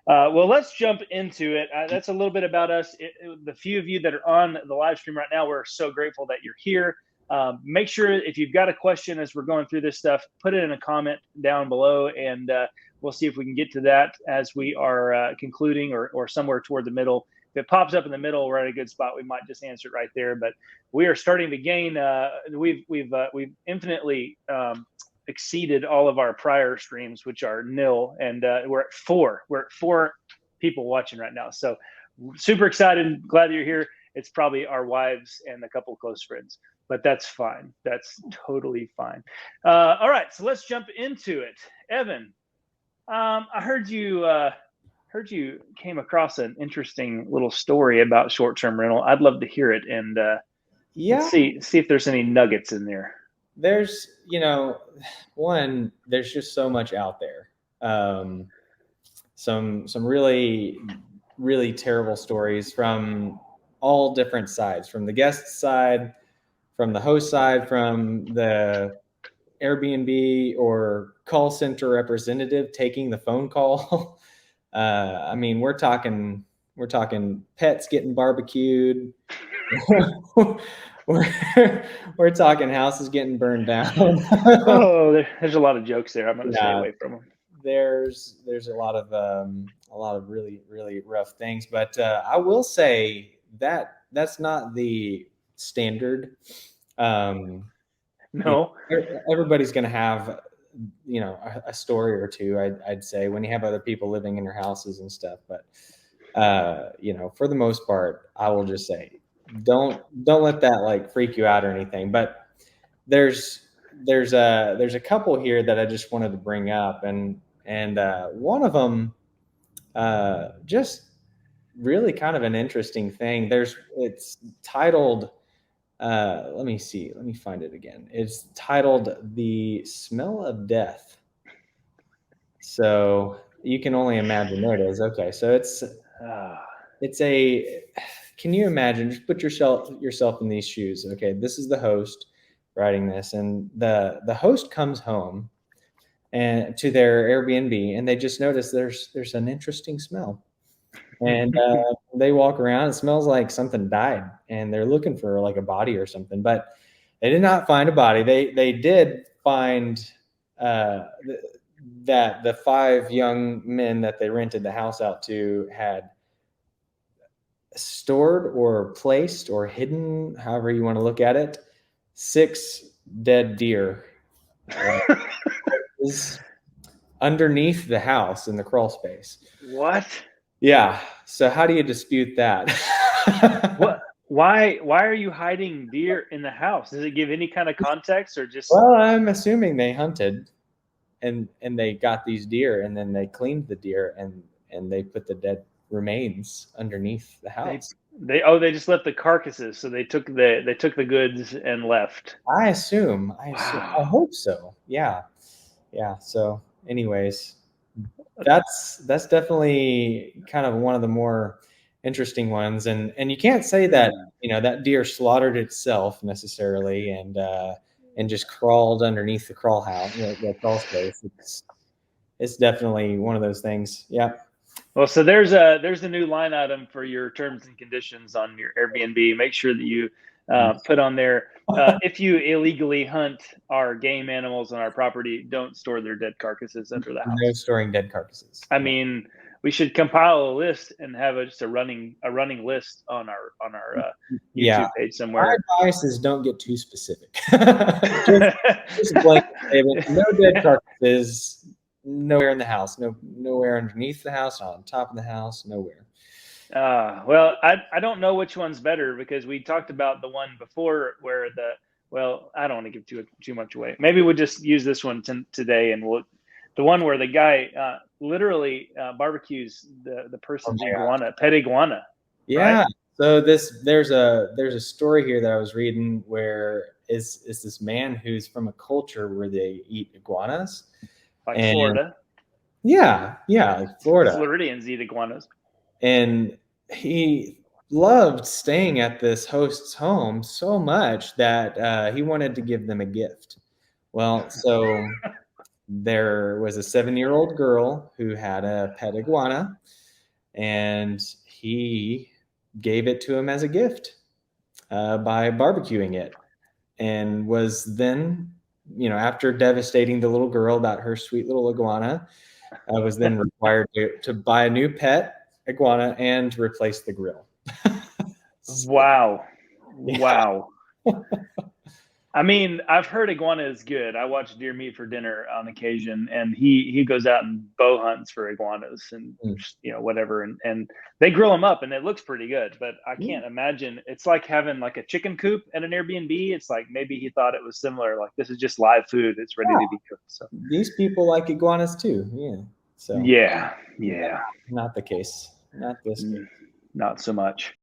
Well, let's jump into it. That's a little bit about us. The few of you that are on the live stream right now, we're so grateful that you're here. Make sure if you've got a question as we're going through this stuff, put it in a comment down below, and we'll see if we can get to that as we are concluding or somewhere toward the middle. If it pops up in the middle, we're at a good spot. We might just answer it right there. But we are starting to gain. We've infinitely exceeded all of our prior streams, which are nil, and we're at 4. We're at 4 people watching right now. So super excited. Glad that you're here. It's probably our wives and a couple of close friends, but that's fine. That's totally fine. All right, so let's jump into it. Evan, I heard you came across an interesting little story about short-term rental. I'd love to hear it, and let's see if there's any nuggets in there. There's, there's just so much out there. Some really, really terrible stories from all different sides, from the guest side, from the host side, from the Airbnb or call center representative taking the phone call. I mean, we're talking pets getting barbecued. we're talking houses getting burned down. Oh, there's a lot of jokes there. I'm going to stay away from them. There's a lot of really, really rough things, but I will say that that's not the standard. No, everybody's going to have a story or two. I'd say when you have other people living in your houses and stuff, but for the most part, I will just say don't let that like freak you out or anything. But there's a couple here that I just wanted to bring up, and one of them just really kind of an interesting thing. It's titled let me find it again. It's titled "The Smell of Death." So you can only imagine. There it is. Okay, so it's a. Can you imagine? Just put yourself in these shoes. Okay, this is the host writing this, and the host comes home and to their Airbnb, and they just notice there's an interesting smell, and they walk around. It smells like something died, and they're looking for like a body or something, but they did not find a body. They did find that the 5 young men that they rented the house out to had stored or placed or hidden, however you want to look at it, 6 dead deer is underneath the house in the crawl space. What? Yeah. So how do you dispute that? What? Why are you hiding deer in the house? Does it give any kind of context or just? Well, I'm assuming they hunted and they got these deer, and then they cleaned the deer and they put the dead remains underneath the house. They just left the carcasses, so they took the goods and left. I assume. Wow. I hope so. Yeah. So, anyways, that's definitely kind of one of the more interesting ones, and you can't say that that deer slaughtered itself necessarily and just crawled underneath the crawl house, the crawl space. It's definitely one of those things. Yeah. Well, so there's a new line item for your terms and conditions on your Airbnb. Make sure that you put on there, if you illegally hunt our game animals on our property, don't store their dead carcasses under the house. No storing dead carcasses. I mean, we should compile a list and have just a running list on our YouTube page somewhere. My advice is don't get too specific. just blank statement. No dead carcasses. Nowhere in the house. Nowhere underneath the house. Not on top of the house. Nowhere. Well, I don't know which one's better, because we talked about the one before where I don't want to give too much away. Maybe we'll just use this one today, and the one where the guy literally barbecues the person's pet iguana. Yeah. Right? So there's a story here that I was reading where is this man who's from a culture where they eat iguanas. Like Florida. Yeah, like Florida. Floridians eat iguanas. And he loved staying at this host's home so much that he wanted to give them a gift. Well, so there was a 7-year-old girl who had a pet iguana, and he gave it to him as a gift by barbecuing it, and was then, after devastating the little girl about her sweet little iguana, was then required to buy a new pet iguana and replace the grill. Wow. Yeah. Wow. I mean, I've heard iguana is good. I watch Deer Meat for Dinner on occasion, and he goes out and bow hunts for iguanas and whatever, and they grill them up, and it looks pretty good. But I can't imagine, it's like having like a chicken coop at an Airbnb. It's like maybe he thought it was similar. Like, this is just live food; it's ready to be cooked. So these people like iguanas too. Yeah. So yeah. not the case. Not this case. Not so much.